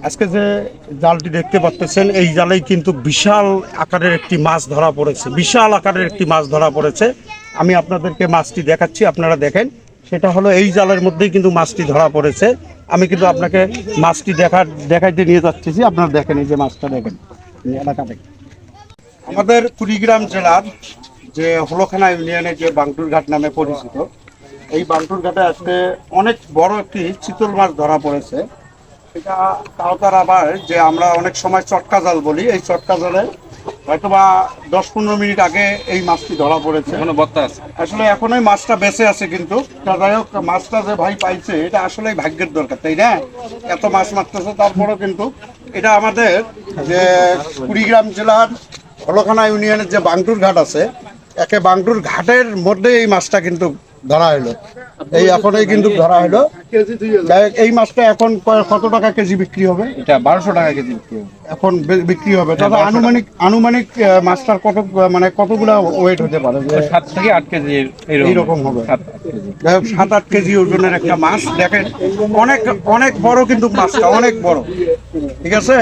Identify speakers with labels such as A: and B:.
A: আজকে যে জালটি দেখতে পাচ্ছেন এই জালেই কিন্তু বিশাল আকারের একটি মাছ ধরা পড়েছে, বিশাল আকারের একটি মাছ ধরা পড়েছে। আমি আপনাদেরকে মাছটি দেখাচ্ছি, আপনারা দেখেন। সেটা হলো এই জালের মধ্যেই কিন্তু মাছটি ধরা পড়েছে। আমি কিন্তু আপনাকে মাছটি দেখাইতে নিয়ে যাচ্ছি, আপনারা দেখেন। এই যে মাছটা দেখেন, এই এলাকা দেখেন। আমাদের কুড়িগ্রাম জেলার যে হলখানা ইউনিয়নের যে বাংটুর ঘাট নামে পরিচিত, এই বাংটুর ঘাটে আজকে অনেক বড় একটি চিতল মাছ ধরা পড়েছে। এটা তার আবার যে আমরা অনেক সময় চটকা জাল বলি, এই চটকা জালে হয়তোবা 10-15 মিনিট আগে এই মাছটি ধরা পড়েছে।
B: এখনো বত্তা আছে,
A: আসলে এখনোই মাছটা বেঁচে আছে, কিন্তু যাই হোক মাছটা যে ভাই পাইছে এটা আসলেই ভাগ্যের দরকার, তাই না? এত মাছ মারতেছে, তারপরেও কিন্তু এটা আমাদের যে কুড়িগ্রাম জেলার হলখানা ইউনিয়নের যে বাংটুর ঘাট আছে, একে বাংটুর ঘাটের মধ্যে এই মাছটা কিন্তু ধরা হলো। এই এখনই কিন্তু ধরা হলো। এই মাছটা এখন কত টাকা কেজি বিক্রি হবে?
B: এটা 1200 টাকা কেজি বিক্রি হবে।
A: এখন বিক্রি হবে। তবে আনুমানিক মাছটার কতগুলা ওয়েট হতে পারে?
B: 7 থেকে 8 কেজি
A: এইরকম হবে। যাই হোক 7-8 কেজি ওজনের একটা মাছ। দেখেন অনেক অনেক বড়, কিন্তু মাছটা অনেক বড়। ঠিক আছে।